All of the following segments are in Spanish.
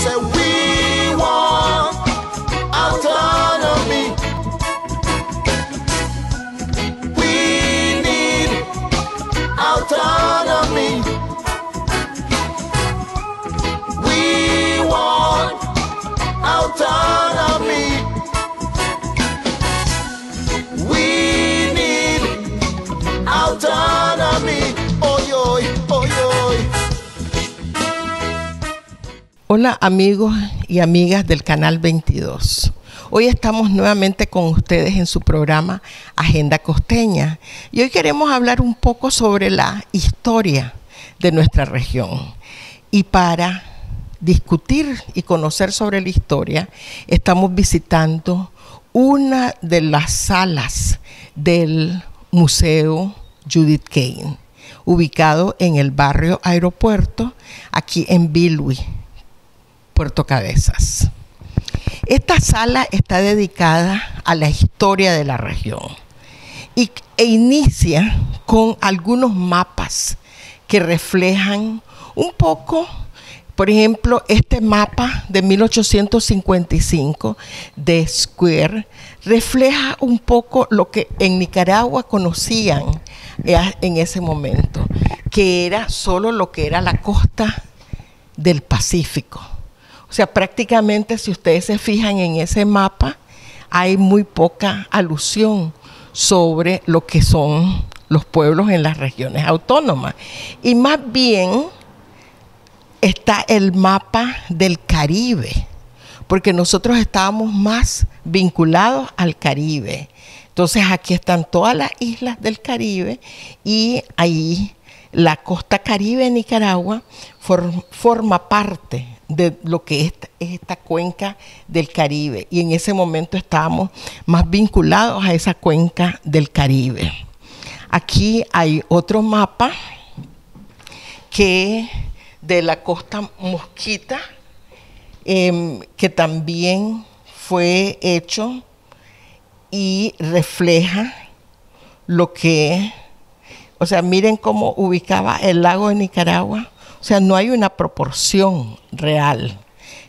say we want autonomy. We need autonomy. We want autonomy. We need autonomy. Oy, oy, oy, oy. Hola amigos y amigas del Canal 22. Hoy estamos nuevamente con ustedes en su programa Agenda Costeña y hoy queremos hablar un poco sobre la historia de nuestra región. Y para discutir y conocer sobre la historia, estamos visitando una de las salas del Museo Judith Kane, ubicado en el barrio Aeropuerto, aquí en Bilwi, Puerto Cabezas. Esta sala está dedicada a la historia de la región e inicia con algunos mapas que reflejan un poco, por ejemplo, este mapa de 1855 de Square refleja un poco lo que en Nicaragua conocían en ese momento, que era solo lo que era la costa del Pacífico. O sea, prácticamente si ustedes se fijan en ese mapa, hay muy poca alusión sobre lo que son los pueblos en las regiones autónomas. Y más bien está el mapa del Caribe, porque nosotros estábamos más vinculados al Caribe. Entonces aquí están todas las islas del Caribe y ahí la costa Caribe de Nicaragua forma parte de lo que es esta cuenca del Caribe, y en ese momento estábamos más vinculados a esa cuenca del Caribe. Aquí hay otro mapa que de la costa Mosquita, que también fue hecho y refleja lo que, o sea, miren cómo ubicaba el lago de Nicaragua. O sea, no hay una proporción real.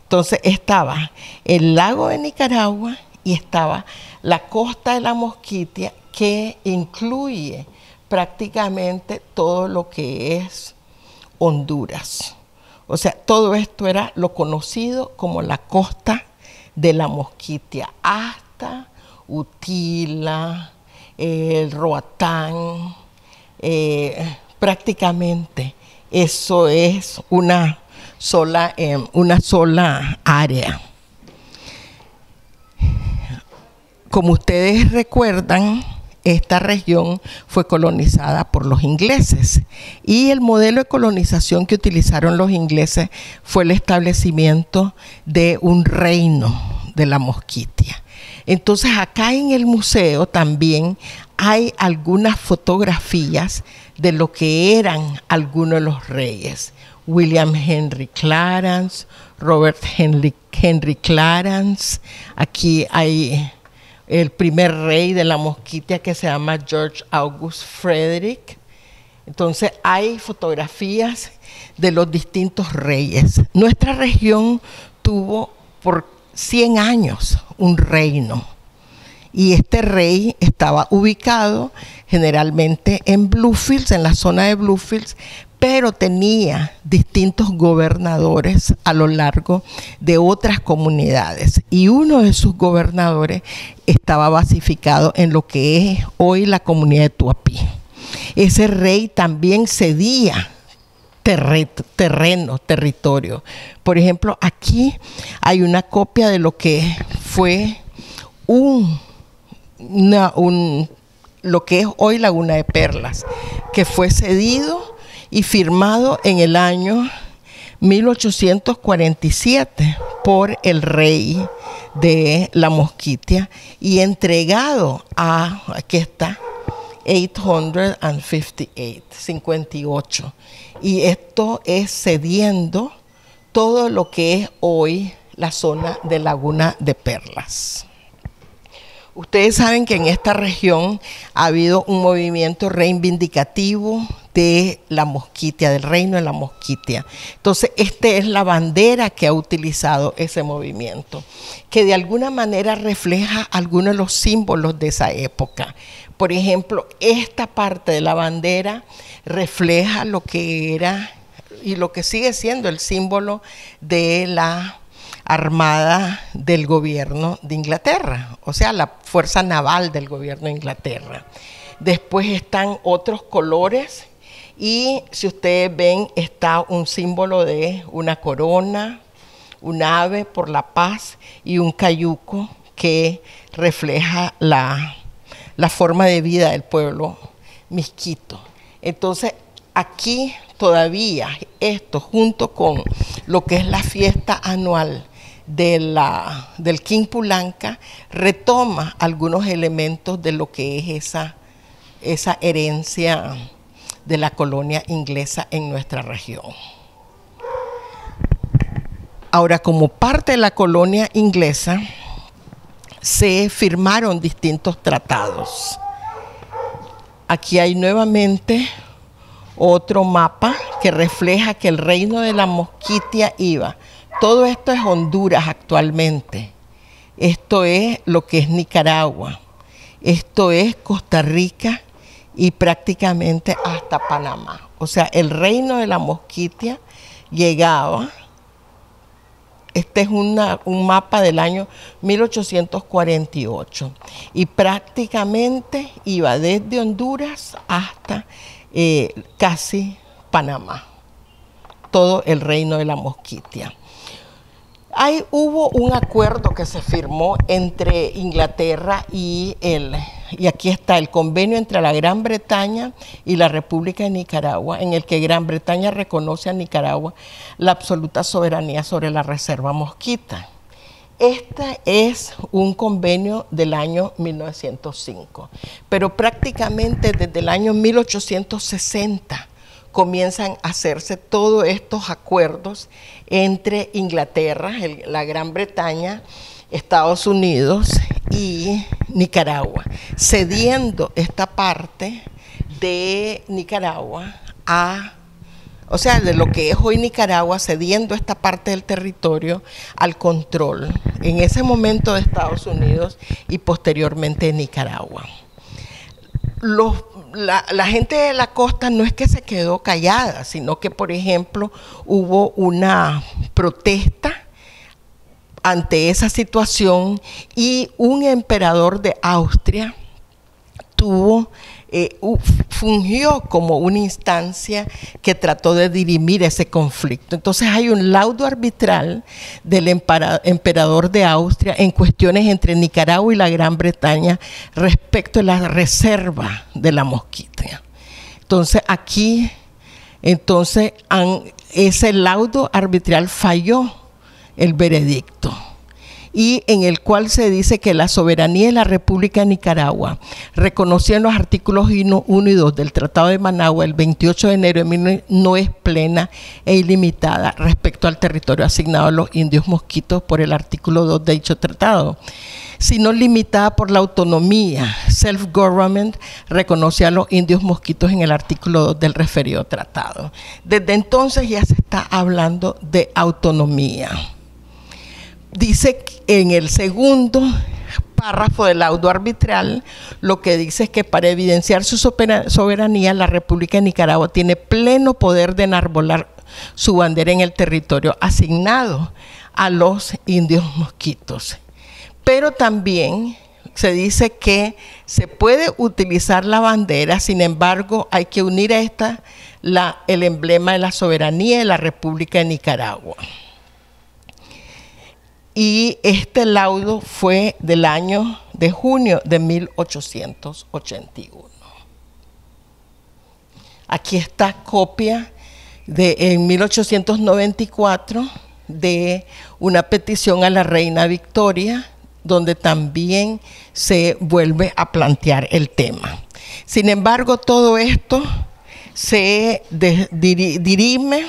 Entonces estaba el lago de Nicaragua y estaba la costa de la Mosquitia, que incluye prácticamente todo lo que es Honduras. O sea, todo esto era lo conocido como la costa de la Mosquitia, hasta Utila, el Roatán, prácticamente. Eso es una sola área. Como ustedes recuerdan, esta región fue colonizada por los ingleses y el modelo de colonización que utilizaron los ingleses fue el establecimiento de un reino de la Mosquitia. Entonces acá en el museo también hay algunas fotografías de lo que eran algunos de los reyes. William Henry Clarence, Robert Henry Clarence. Aquí hay el primer rey de la Mosquitia que se llama George August Frederick. Entonces hay fotografías de los distintos reyes. Nuestra región tuvo por 100 años un reino. Y este rey estaba ubicado generalmente en Bluefields, en la zona de Bluefields, pero tenía distintos gobernadores a lo largo de otras comunidades. Y uno de sus gobernadores estaba basificado en lo que es hoy la comunidad de Tuapí. Ese rey también cedía territorio. Por ejemplo, aquí hay una copia de lo que fue lo que es hoy Laguna de Perlas, que fue cedido y firmado en el año 1847 por el rey de la Mosquitia y entregado a, aquí está, 58. Y esto es cediendo todo lo que es hoy la zona de Laguna de Perlas. Ustedes saben que en esta región ha habido un movimiento reivindicativo de la Mosquitia, del reino de la Mosquitia. Entonces, esta es la bandera que ha utilizado ese movimiento, que de alguna manera refleja algunos de los símbolos de esa época. Por ejemplo, esta parte de la bandera refleja lo que era y lo que sigue siendo el símbolo de la Armada del gobierno de Inglaterra, o sea, la fuerza naval del gobierno de Inglaterra. Después están otros colores y si ustedes ven está un símbolo de una corona, un ave por la paz y un cayuco que refleja la forma de vida del pueblo misquito. Entonces aquí todavía esto junto con lo que es la fiesta anual del Quimpulanca retoma algunos elementos de lo que es esa herencia de la colonia inglesa en nuestra región. Ahora, como parte de la colonia inglesa, se firmaron distintos tratados. Aquí hay nuevamente otro mapa que refleja que el reino de la Mosquitia iba. Todo esto es Honduras actualmente. Esto es lo que es Nicaragua. Esto es Costa Rica y prácticamente hasta Panamá. O sea, el reino de la Mosquitia llegaba. Este es un mapa del año 1848 y prácticamente iba desde Honduras hasta casi Panamá, todo el reino de la Mosquitia. Hubo un acuerdo que se firmó entre Inglaterra y aquí está el convenio entre la Gran Bretaña y la República de Nicaragua, en el que Gran Bretaña reconoce a Nicaragua la absoluta soberanía sobre la reserva Mosquita. Este es un convenio del año 1905, pero prácticamente desde el año 1860 comienzan a hacerse todos estos acuerdos entre Inglaterra, la Gran Bretaña, Estados Unidos y Nicaragua, cediendo esta parte de Nicaragua o sea, de lo que es hoy Nicaragua, cediendo esta parte del territorio al control, en ese momento de Estados Unidos y posteriormente de Nicaragua. La gente de la costa no es que se quedó callada, sino que, por ejemplo, hubo una protesta ante esa situación y un emperador de Austria fungió como una instancia que trató de dirimir ese conflicto. Entonces hay un laudo arbitral del emperador de Austria en cuestiones entre Nicaragua y la Gran Bretaña respecto a la reserva de la Mosquitia. Entonces aquí, ese laudo arbitral falló el veredicto, y en el cual se dice que la soberanía de la República de Nicaragua, reconocida en los artículos 1 y 2 del Tratado de Managua el 28 de enero no es plena e ilimitada respecto al territorio asignado a los indios mosquitos por el artículo 2 de dicho tratado, sino limitada por la autonomía, self-government, reconocida a los indios mosquitos en el artículo 2 del referido tratado. Desde entonces ya se está hablando de autonomía. Dice en el segundo párrafo del laudo arbitral, lo que dice es que para evidenciar su soberanía, la República de Nicaragua tiene pleno poder de enarbolar su bandera en el territorio asignado a los indios mosquitos. Pero también se dice que se puede utilizar la bandera, sin embargo, hay que unir a esta el emblema de la soberanía de la República de Nicaragua. Y este laudo fue del año de junio de 1881. Aquí está copia en 1894 de una petición a la reina Victoria, donde también se vuelve a plantear el tema. Sin embargo, todo esto se dirime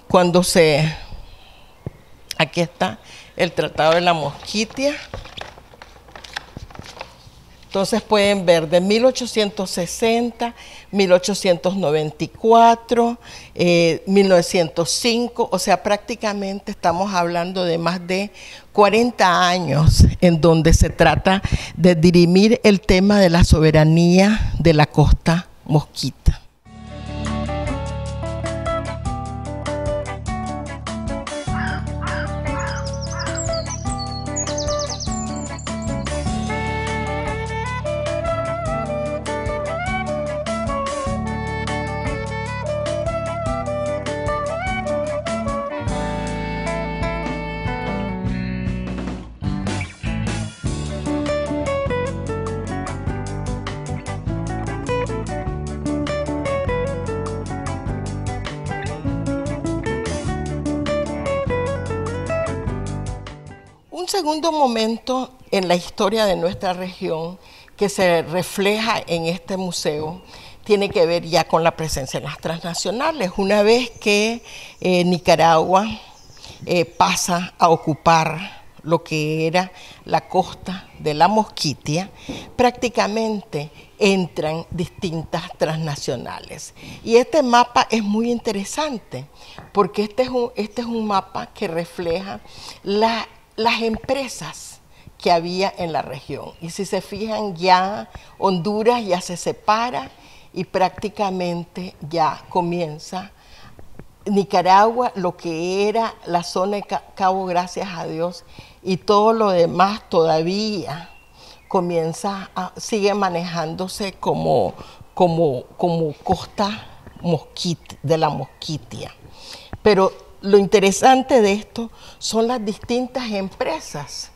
cuando aquí está el Tratado de la Mosquitia, Entonces pueden ver de 1860, 1894, 1905, o sea, prácticamente estamos hablando de más de 40 años en donde se trata de dirimir el tema de la soberanía de la costa mosquita. Un segundo momento en la historia de nuestra región que se refleja en este museo tiene que ver ya con la presencia de las transnacionales. Una vez que Nicaragua pasa a ocupar lo que era la costa de la Mosquitia, prácticamente entran distintas transnacionales. Y este mapa es muy interesante porque este es un mapa que refleja las empresas que había en la región. Y si se fijan, ya Honduras ya se separa y prácticamente ya comienza Nicaragua, lo que era la zona de Cabo, gracias a Dios, y todo lo demás todavía sigue manejándose como costa de la Mosquitia. Pero lo interesante de esto son las distintas empresas.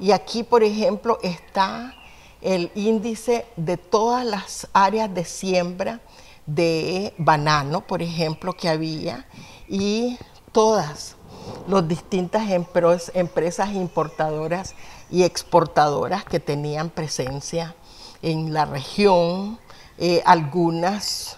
Y aquí, por ejemplo, está el índice de todas las áreas de siembra de banano, por ejemplo, que había, y todas las distintas empresas importadoras y exportadoras que tenían presencia en la región, algunas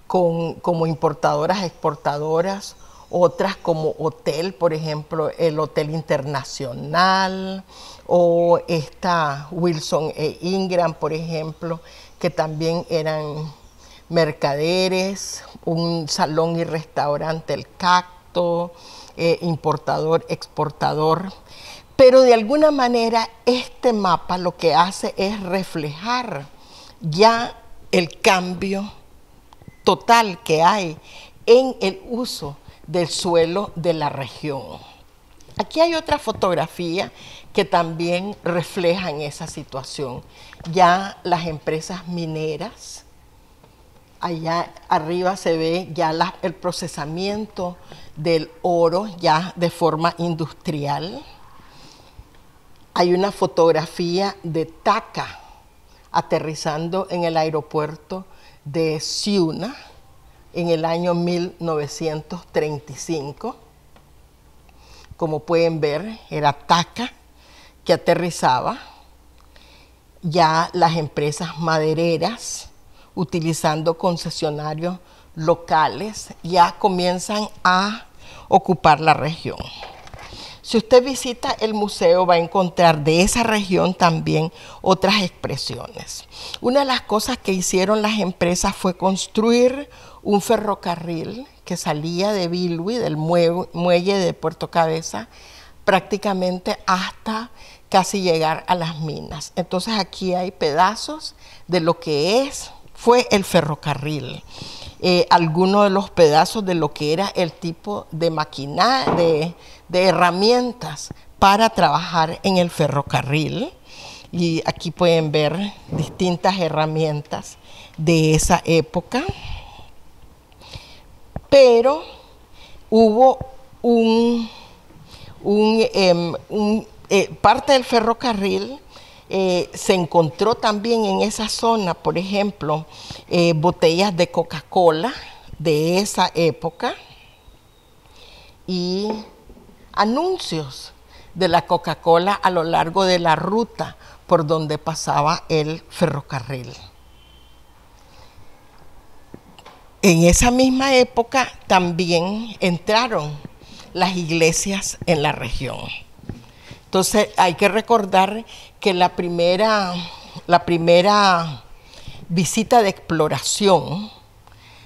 como importadoras, exportadoras, otras como hotel, por ejemplo, el Hotel Internacional, o esta Wilson e Ingram, por ejemplo, que también eran mercaderes, un salón y restaurante, El Cacto, importador, exportador. Pero de alguna manera este mapa lo que hace es reflejar ya el cambio total que hay en el uso del suelo de la región. Aquí hay otra fotografía que también reflejan esa situación. Ya las empresas mineras, allá arriba se ve ya el procesamiento del oro ya de forma industrial. Hay una fotografía de TACA aterrizando en el aeropuerto de Ciuna en el año 1935. Como pueden ver, era TACA que aterrizaba. Ya las empresas madereras, utilizando concesionarios locales, ya comienzan a ocupar la región. Si usted visita el museo, va a encontrar de esa región también otras expresiones. Una de las cosas que hicieron las empresas fue construir un ferrocarril que salía de Bilwi, del muelle de Puerto Cabeza, prácticamente hasta casi llegar a las minas. Entonces aquí hay pedazos de lo que fue el ferrocarril. Algunos de los pedazos de lo que era el tipo de maquinaria, de herramientas para trabajar en el ferrocarril. Y aquí pueden ver distintas herramientas de esa época. Pero hubo parte del ferrocarril se encontró también en esa zona, por ejemplo, botellas de Coca-Cola de esa época y anuncios de la Coca-Cola a lo largo de la ruta por donde pasaba el ferrocarril. En esa misma época también entraron las iglesias en la región. Entonces hay que recordar que la primera la primera visita de exploración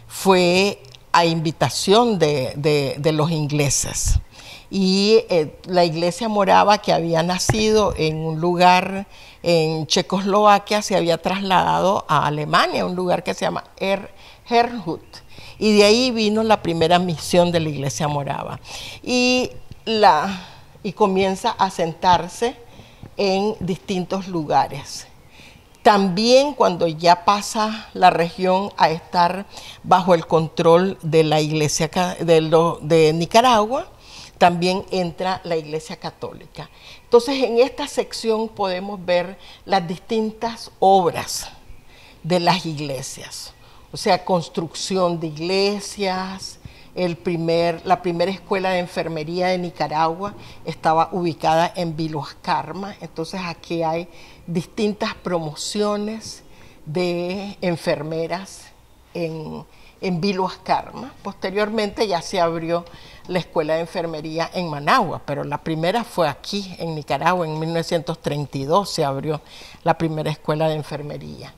fue a invitación de los ingleses. Y la iglesia morava, que había nacido en un lugar en Checoslovaquia, se había trasladado a Alemania, un lugar que se llama Herrnhut. Y de ahí vino la primera misión de la iglesia morava. Y comienza a asentarse en distintos lugares. También cuando ya pasa la región a estar bajo el control de la iglesia de Nicaragua, también entra la iglesia católica. Entonces, en esta sección podemos ver las distintas obras de las iglesias. O sea, construcción de iglesias. La primera escuela de enfermería de Nicaragua estaba ubicada en Vilhuascarma. Entonces, aquí hay distintas promociones de enfermeras en Vilhuascarma. Posteriormente ya se abrió la escuela de enfermería en Managua, pero la primera fue aquí en Nicaragua. En 1932 se abrió la primera escuela de enfermería.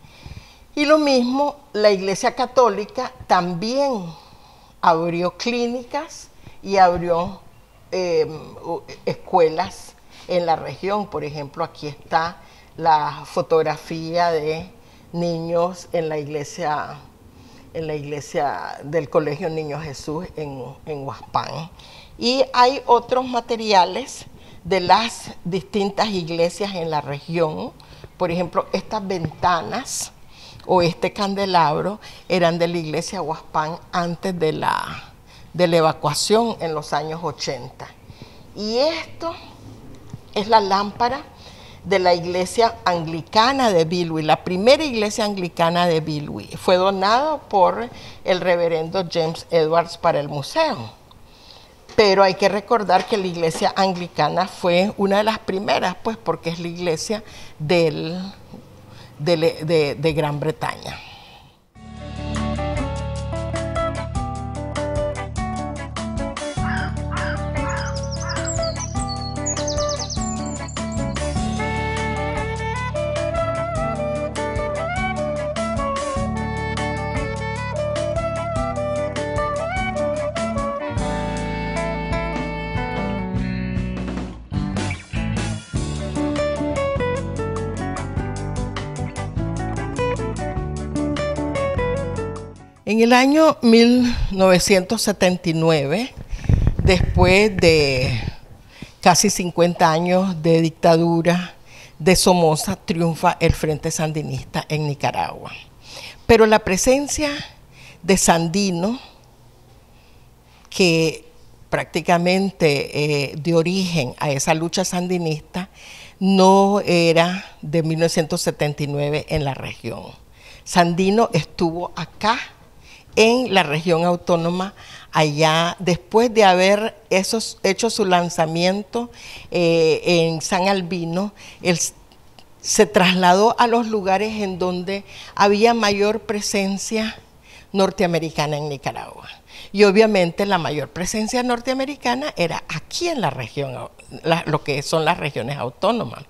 Y lo mismo, la Iglesia Católica también abrió clínicas y abrió escuelas en la región. Por ejemplo, aquí está la fotografía de niños en la iglesia del Colegio Niño Jesús en Huaspán. Y hay otros materiales de las distintas iglesias en la región. Por ejemplo, estas ventanas o este candelabro eran de la iglesia Huaspán antes de la evacuación en los años 80. Y esto es la lámpara de la iglesia anglicana de Bilwi, la primera iglesia anglicana de Bilwi. Fue donado por el reverendo James Edwards para el museo. Pero hay que recordar que la iglesia anglicana fue una de las primeras, pues porque es la iglesia de Gran Bretaña. En el año 1979, después de casi 50 años de dictadura de Somoza, triunfa el Frente Sandinista en Nicaragua. Pero la presencia de Sandino, que prácticamente dio origen a esa lucha sandinista, no era de 1979 en la región. Sandino estuvo acá en la región autónoma, allá después de haber hecho su lanzamiento en San Albino. Él se trasladó a los lugares en donde había mayor presencia norteamericana en Nicaragua. Y obviamente la mayor presencia norteamericana era aquí en la región, lo que son las regiones autónomas.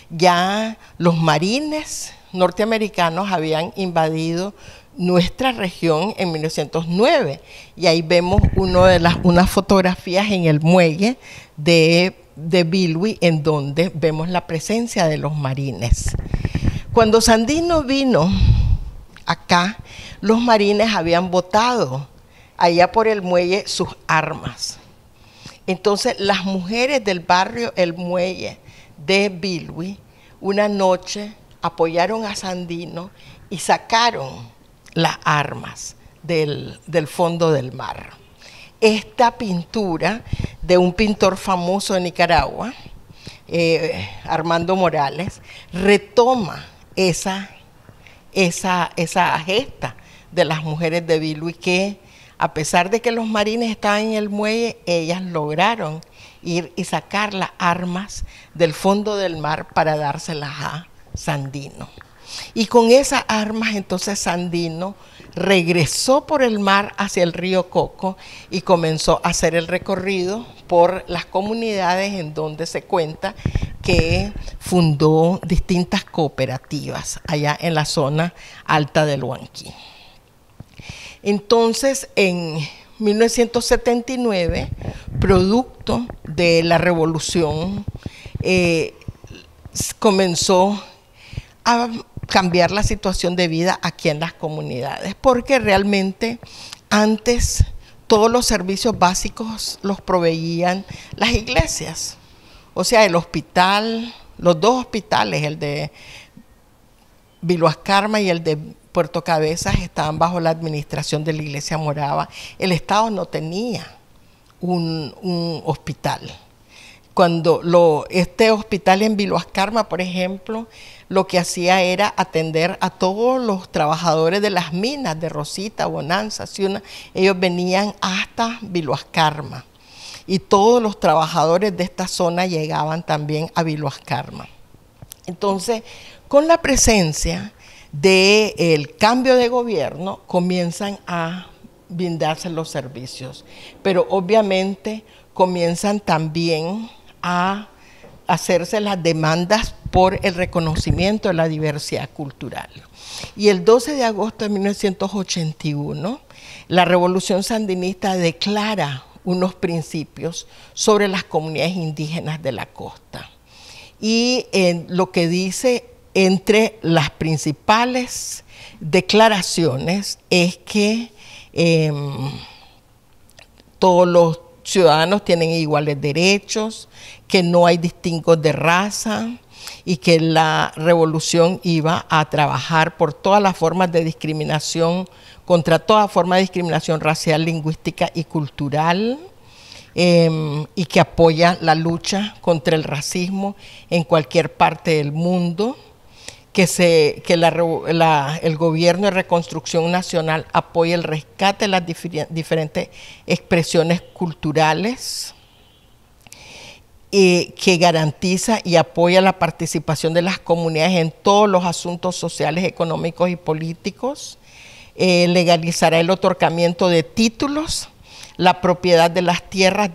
Ya los marines norteamericanos habían invadido nuestra región en 1909, y ahí vemos unas fotografías en el muelle de Bilwi, en donde vemos la presencia de los marines. Cuando Sandino vino acá, los marines habían botado allá por el muelle sus armas. Entonces las mujeres del barrio El Muelle de Bilwi una noche apoyaron a Sandino y sacaron las armas del fondo del mar. Esta pintura de un pintor famoso de Nicaragua, Armando Morales, retoma esa gesta de las mujeres de Bilwi, que a pesar de que los marines estaban en el muelle, ellas lograron ir y sacar las armas del fondo del mar para dárselas a Sandino. Y con esas armas entonces Sandino regresó por el mar hacia el río Coco y comenzó a hacer el recorrido por las comunidades en donde se cuenta que fundó distintas cooperativas allá en la zona alta del Huanquí. Entonces, en 1979, producto de la revolución, comenzó a cambiar la situación de vida aquí en las comunidades, porque realmente antes todos los servicios básicos los proveían las iglesias. O sea, el hospital, los dos hospitales, el de Viloascarma y el de Puerto Cabezas, estaban bajo la administración de la Iglesia Morava. El Estado no tenía un hospital. Cuando este hospital en Viloascarma, por ejemplo, lo que hacía era atender a todos los trabajadores de las minas de Rosita, Bonanza, Ciuna. Ellos venían hasta Viloascarma y todos los trabajadores de esta zona llegaban también a Viloascarma. Entonces, con la presencia del cambio de gobierno, comienzan a brindarse los servicios, pero obviamente comienzan también a hacerse las demandas por el reconocimiento de la diversidad cultural. Y el 12 de agosto de 1981, la Revolución Sandinista declara unos principios sobre las comunidades indígenas de la costa. Y lo que dice entre las principales declaraciones es que todos los ciudadanos tienen iguales derechos, que no hay distingos de raza y que la revolución iba a trabajar por todas las formas de discriminación, contra toda forma de discriminación racial, lingüística y cultural, y que apoya la lucha contra el racismo en cualquier parte del mundo, que el gobierno de reconstrucción nacional apoya el rescate de las diferentes expresiones culturales, que garantiza y apoya la participación de las comunidades en todos los asuntos sociales, económicos y políticos, legalizará el otorgamiento de títulos, la propiedad de las tierras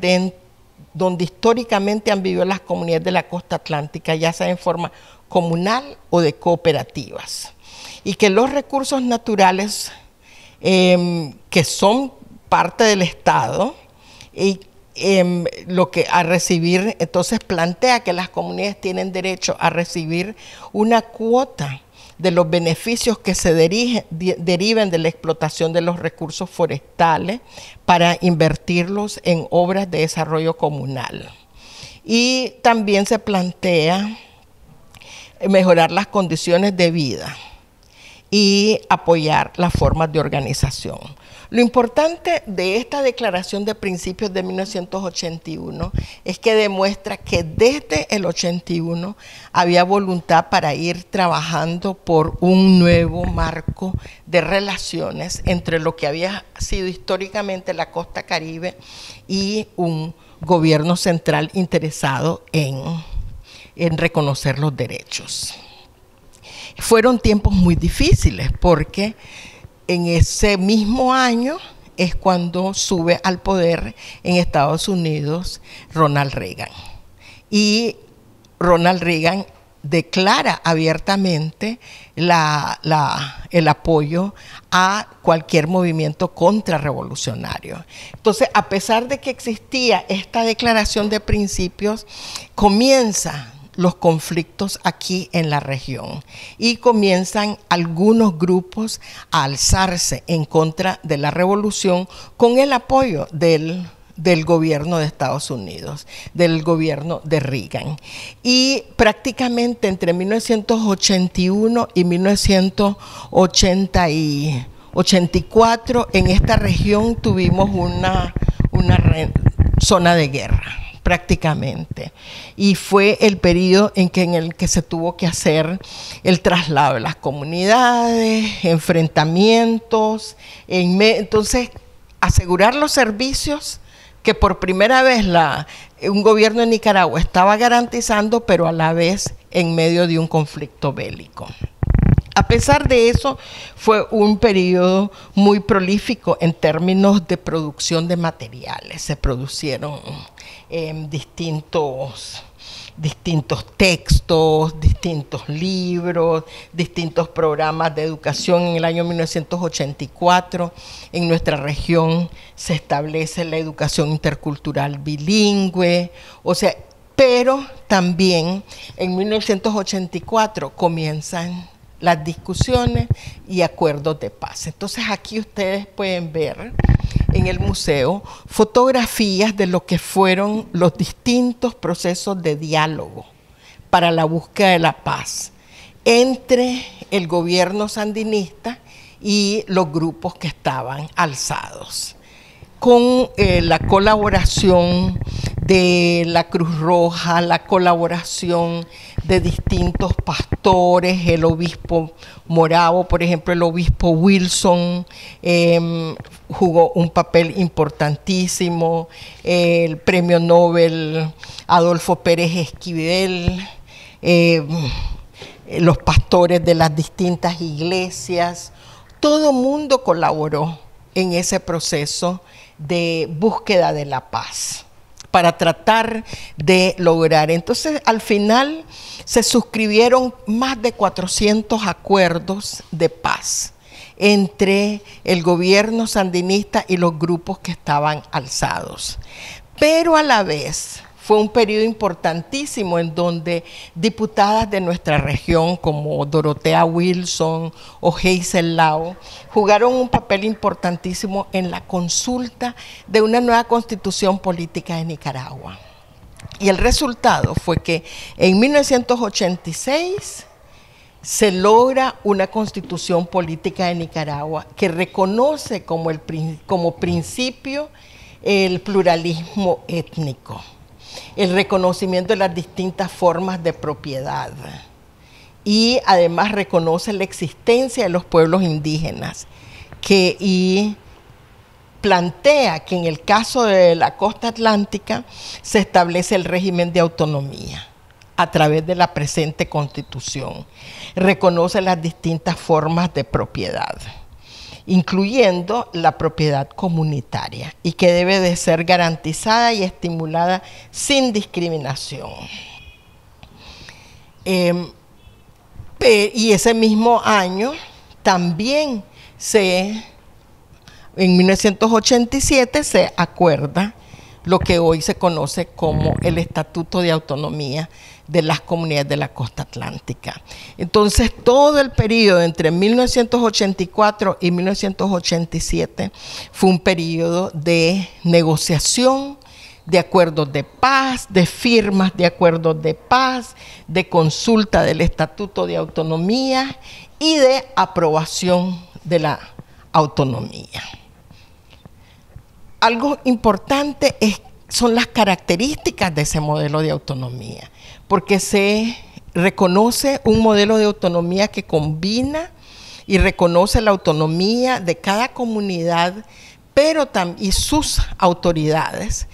donde históricamente han vivido las comunidades de la costa atlántica, ya sea en forma comunal o de cooperativas, y que los recursos naturales que son parte del Estado, y lo que a recibir, entonces plantea que las comunidades tienen derecho a recibir una cuota de los beneficios que se deriven de la explotación de los recursos forestales para invertirlos en obras de desarrollo comunal. Y también se plantea mejorar las condiciones de vida y apoyar las formas de organización. Lo importante de esta declaración de principios de 1981 es que demuestra que desde el 81 había voluntad para ir trabajando por un nuevo marco de relaciones entre lo que había sido históricamente la costa Caribe y un gobierno central interesado en reconocer los derechos. Fueron tiempos muy difíciles porque en ese mismo año es cuando sube al poder en Estados Unidos Ronald Reagan. Y Ronald Reagan declara abiertamente el apoyo a cualquier movimiento contrarrevolucionario. Entonces, a pesar de que existía esta declaración de principios, comienza los conflictos aquí en la región y comienzan algunos grupos a alzarse en contra de la revolución con el apoyo del gobierno de Estados Unidos, del gobierno de Reagan. Y prácticamente entre 1981 y 1984 en esta región tuvimos una zona de guerra, prácticamente, y fue el periodo en el que se tuvo que hacer el traslado de las comunidades, enfrentamientos, entonces asegurar los servicios que por primera vez un gobierno de Nicaragua estaba garantizando, pero a la vez en medio de un conflicto bélico. A pesar de eso, fue un periodo muy prolífico en términos de producción de materiales. Se producieron distintos distintos textos, distintos libros, distintos programas de educación. En el año 1984, en nuestra región se establece la educación intercultural bilingüe, o sea, pero también en 1984 comienzan las discusiones y acuerdos de paz. Entonces aquí ustedes pueden ver en el museo fotografías de lo que fueron los distintos procesos de diálogo para la búsqueda de la paz entre el gobierno sandinista y los grupos que estaban alzados, con la colaboración de la Cruz Roja, la colaboración de distintos pastores, el obispo Moravo, por ejemplo, el obispo Wilson jugó un papel importantísimo, el premio Nobel Adolfo Pérez Esquivel, los pastores de las distintas iglesias, todo mundo colaboró en ese proceso de búsqueda de la paz para tratar de lograr. Entonces, al final se suscribieron más de 400 acuerdos de paz entre el gobierno sandinista y los grupos que estaban alzados. Pero a la vez fue un periodo importantísimo en donde diputadas de nuestra región como Dorotea Wilson o Hazel Lao jugaron un papel importantísimo en la consulta de una nueva constitución política de Nicaragua. Y el resultado fue que en 1986 se logra una constitución política de Nicaragua que reconoce como principio el pluralismo étnico, el reconocimiento de las distintas formas de propiedad y además reconoce la existencia de los pueblos indígenas y plantea que en el caso de la costa atlántica se establece el régimen de autonomía a través de la presente constitución. Reconoce las distintas formas de propiedad, incluyendo la propiedad comunitaria, y que debe de ser garantizada y estimulada sin discriminación. Y ese mismo año también en 1987 se acuerda lo que hoy se conoce como el Estatuto de Autonomía de las Comunidades de la Costa Atlántica. Entonces, todo el periodo entre 1984 y 1987 fue un periodo de negociación, de acuerdos de paz, de firmas de acuerdos de paz, de consulta del Estatuto de Autonomía y de aprobación de la autonomía. Algo importante son las características de ese modelo de autonomía, porque se reconoce un modelo de autonomía que combina y reconoce la autonomía de cada comunidad y sus autoridades,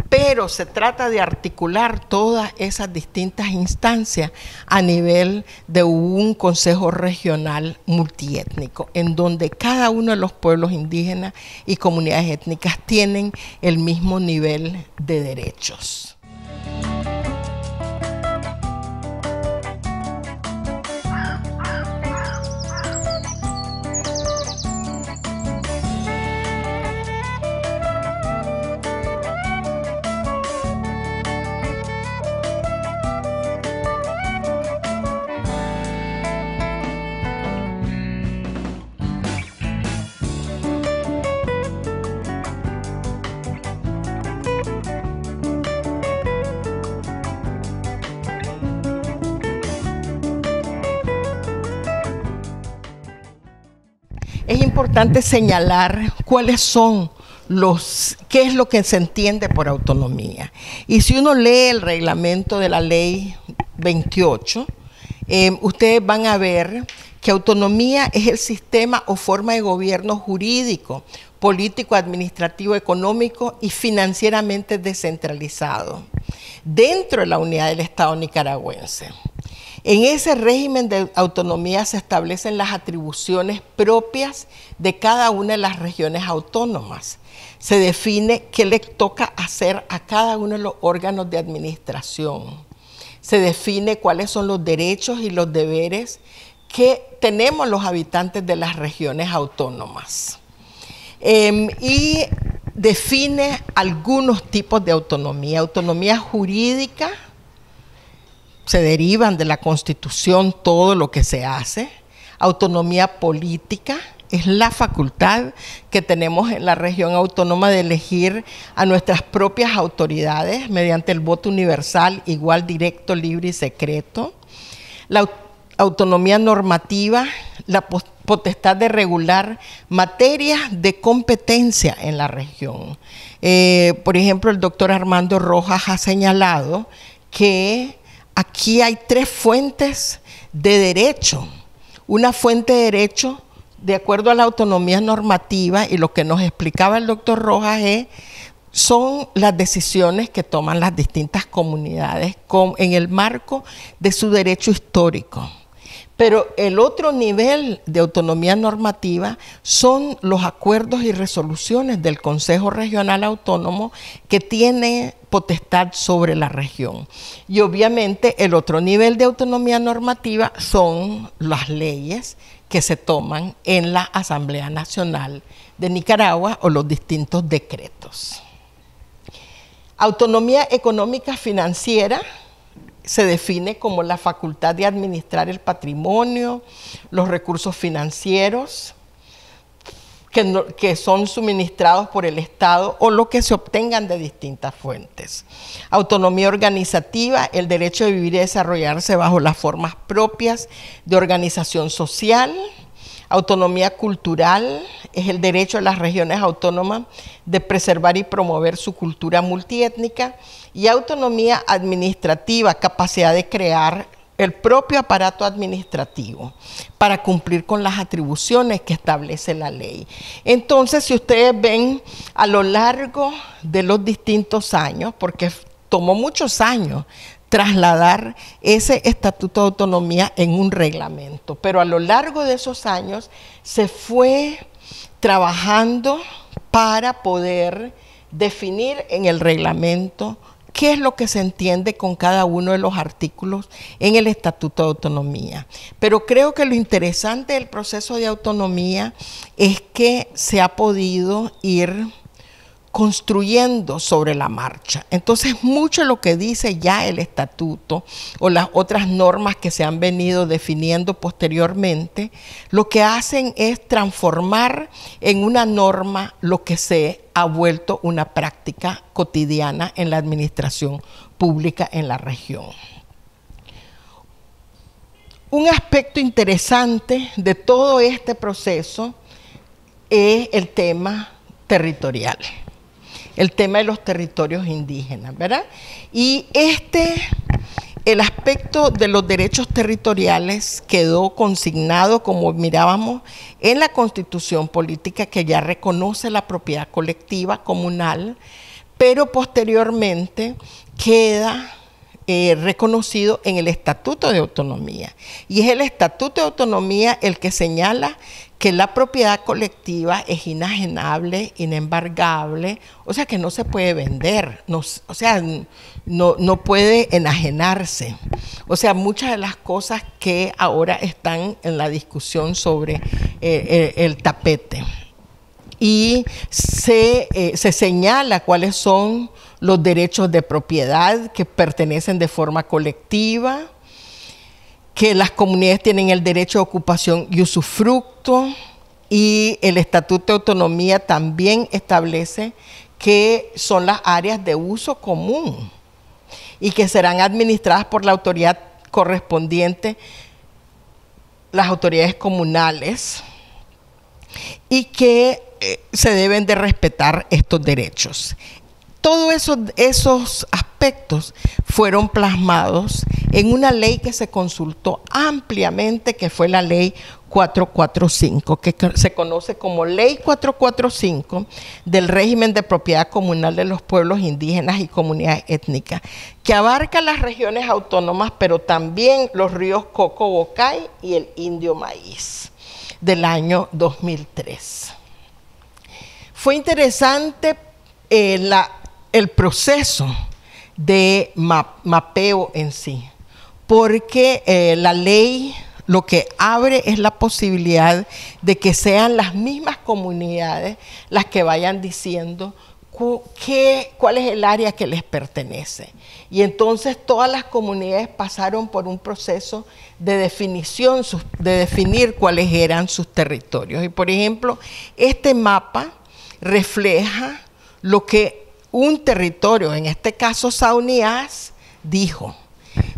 pero se trata de articular todas esas distintas instancias a nivel de un consejo regional multiétnico, en donde cada uno de los pueblos indígenas y comunidades étnicas tienen el mismo nivel de derechos. Es importante señalar qué es lo que se entiende por autonomía. Y si uno lee el reglamento de la ley 28, ustedes van a ver que autonomía es el sistema o forma de gobierno jurídico, político, administrativo, económico y financieramente descentralizado dentro de la unidad del Estado nicaragüense. En ese régimen de autonomía se establecen las atribuciones propias de cada una de las regiones autónomas. Se define qué le toca hacer a cada uno de los órganos de administración. se define cuáles son los derechos y los deberes que tenemos los habitantes de las regiones autónomas. Y define algunos tipos de autonomía. Autonomía jurídica, se derivan de la Constitución todo lo que se hace. Autonomía política, es la facultad que tenemos en la región autónoma de elegir a nuestras propias autoridades mediante el voto universal, igual, directo, libre y secreto. La autonomía normativa, la potestad de regular materias de competencia en la región. Por ejemplo, el doctor Armando Rojas ha señalado que aquí hay 3 fuentes de derecho. Una fuente de derecho, de acuerdo a la autonomía normativa, y lo que nos explicaba el doctor Rojas son las decisiones que toman las distintas comunidades en el marco de su derecho histórico. Pero el otro nivel de autonomía normativa son los acuerdos y resoluciones del Consejo Regional Autónomo que tiene potestad sobre la región. Y obviamente el otro nivel de autonomía normativa son las leyes que se toman en la Asamblea Nacional de Nicaragua o los distintos decretos. Autonomía económica financiera se define como la facultad de administrar el patrimonio, los recursos financieros que son suministrados por el Estado o lo que se obtengan de distintas fuentes. Autonomía organizativa, el derecho de vivir y desarrollarse bajo las formas propias de organización social. Autonomía cultural es el derecho de las regiones autónomas de preservar y promover su cultura multiétnica. Y autonomía administrativa, capacidad de crear el propio aparato administrativo para cumplir con las atribuciones que establece la ley. Entonces, si ustedes ven a lo largo de los distintos años, porque tomó muchos años trasladar ese estatuto de autonomía en un reglamento, pero a lo largo de esos años se fue trabajando para poder definir en el reglamento qué es lo que se entiende con cada uno de los artículos en el Estatuto de Autonomía. Pero creo que lo interesante del proceso de autonomía es que se ha podido ir construyendo sobre la marcha. Entonces, mucho de lo que dice ya el estatuto o las otras normas que se han venido definiendo posteriormente, lo que hacen es transformar en una norma lo que se ha vuelto una práctica cotidiana en la administración pública en la región. Un aspecto interesante de todo este proceso es el tema territorial. El tema de los territorios indígenas, ¿verdad? Y el aspecto de los derechos territoriales quedó consignado, como mirábamos, en la Constitución Política, que ya reconoce la propiedad colectiva comunal, pero posteriormente queda reconocido en el Estatuto de Autonomía. Y es el Estatuto de Autonomía el que señala que la propiedad colectiva es inajenable, inembargable, o sea que no se puede vender, no puede enajenarse. O sea, muchas de las cosas que ahora están en la discusión sobre el tapete. Y se señala cuáles son los derechos de propiedad que pertenecen de forma colectiva, que las comunidades tienen el derecho de ocupación y usufructo, y el Estatuto de Autonomía también establece que son las áreas de uso común y que serán administradas por la autoridad correspondiente, las autoridades comunales, y que se deben de respetar estos derechos. Todos esos aspectos fueron plasmados en una ley que se consultó ampliamente, que fue la Ley 445, que se conoce como Ley 445 del régimen de propiedad comunal de los pueblos indígenas y comunidades étnicas, que abarca las regiones autónomas, pero también los ríos Coco, Bocay y el Indio Maíz, del año 2003. Fue interesante el proceso de mapeo en sí. porque la ley lo que abre es la posibilidad de que sean las mismas comunidades las que vayan diciendo cuál es el área que les pertenece. Y entonces todas las comunidades pasaron por un proceso de definición, de definir cuáles eran sus territorios. Y por ejemplo, este mapa refleja lo que un territorio, en este caso Saunias, dijo.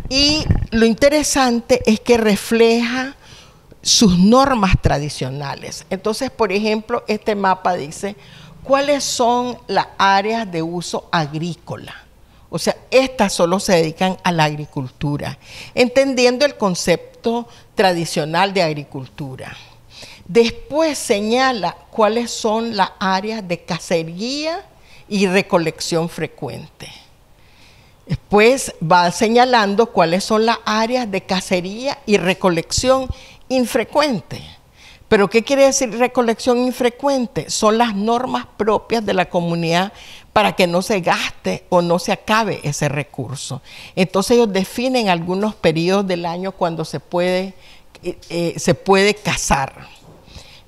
Y lo interesante es que refleja sus normas tradicionales. Entonces, por ejemplo, este mapa dice cuáles son las áreas de uso agrícola. O sea, estas solo se dedican a la agricultura, entendiendo el concepto tradicional de agricultura. Después señala cuáles son las áreas de cacería y recolección frecuente. Después va señalando cuáles son las áreas de cacería y recolección infrecuente. ¿Pero qué quiere decir recolección infrecuente? Son las normas propias de la comunidad para que no se gaste o no se acabe ese recurso. Entonces ellos definen algunos periodos del año cuando se puede cazar.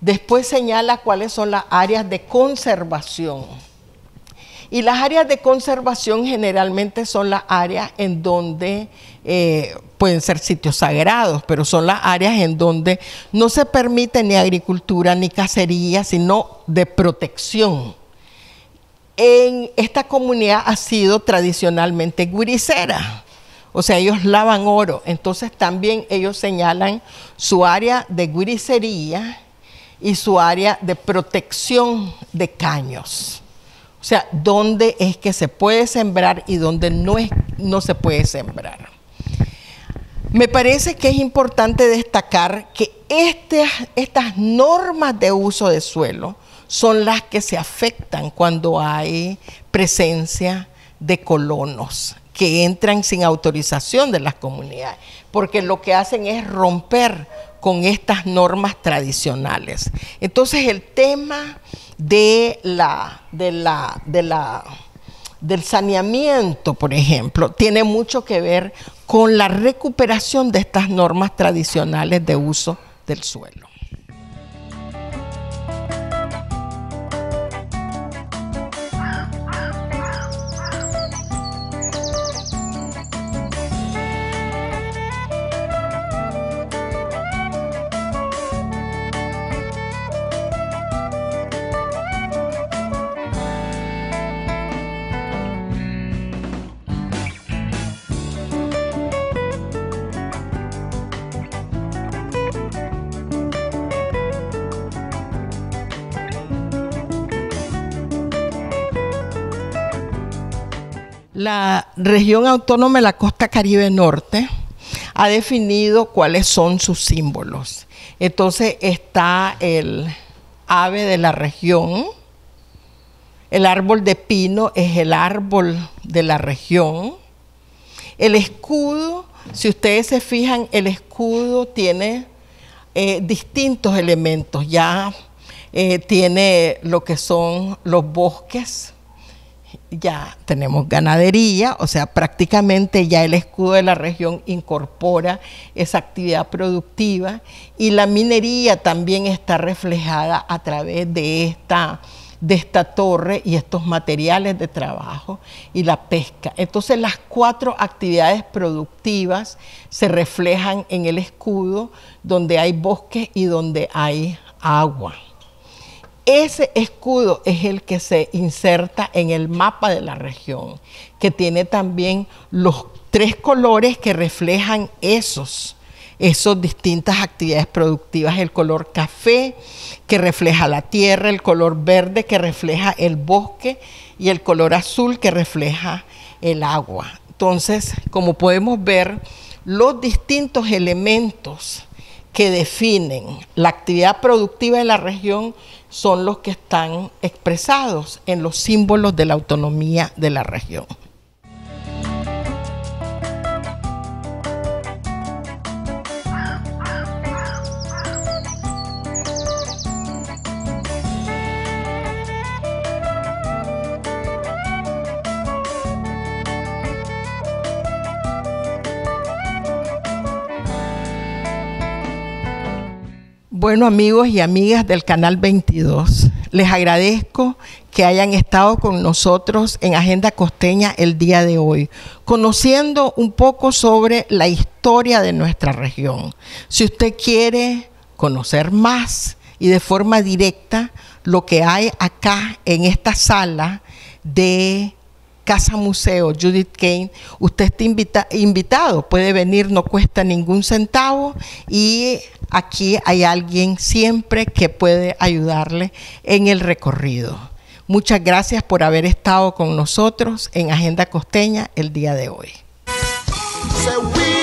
Después señala cuáles son las áreas de conservación. Y las áreas de conservación generalmente son las áreas en donde pueden ser sitios sagrados, pero son las áreas en donde no se permite ni agricultura ni cacería, sino de protección. En esta comunidad ha sido tradicionalmente guiricera, o sea, ellos lavan oro, entonces también ellos señalan su área de guiricería y su área de protección de caños. O sea, dónde es que se puede sembrar y dónde no se puede sembrar. Me parece que es importante destacar que estas normas de uso de suelo son las que se afectan cuando hay presencia de colonos que entran sin autorización de las comunidades, porque lo que hacen es romper con estas normas tradicionales. Entonces el tema del saneamiento, por ejemplo, tiene mucho que ver con la recuperación de estas normas tradicionales de uso del suelo. La región autónoma de la Costa Caribe Norte ha definido cuáles son sus símbolos. Entonces está el ave de la región, el árbol de pino es el árbol de la región, el escudo, si ustedes se fijan, el escudo tiene distintos elementos, ya tiene lo que son los bosques, ya tenemos ganadería, o sea, prácticamente ya el escudo de la región incorpora esa actividad productiva, y la minería también está reflejada a través de esta torre y estos materiales de trabajo y la pesca. Entonces las 4 actividades productivas se reflejan en el escudo, donde hay bosques y donde hay agua. Ese escudo es el que se inserta en el mapa de la región, que tiene también los 3 colores que reflejan esas distintas actividades productivas: el color café, que refleja la tierra, el color verde, que refleja el bosque, y el color azul, que refleja el agua. Entonces, como podemos ver, los distintos elementos que definen la actividad productiva de la región son los que están expresados en los símbolos de la autonomía de la región. Bueno, amigos y amigas del Canal 22, les agradezco que hayan estado con nosotros en Agenda Costeña el día de hoy, conociendo un poco sobre la historia de nuestra región. Si usted quiere conocer más y de forma directa lo que hay acá en esta sala de Casa Museo Judith Kane, usted está invitado, puede venir, no cuesta ningún centavo y aquí hay alguien siempre que puede ayudarle en el recorrido. Muchas gracias por haber estado con nosotros en Agenda Costeña el día de hoy. Say we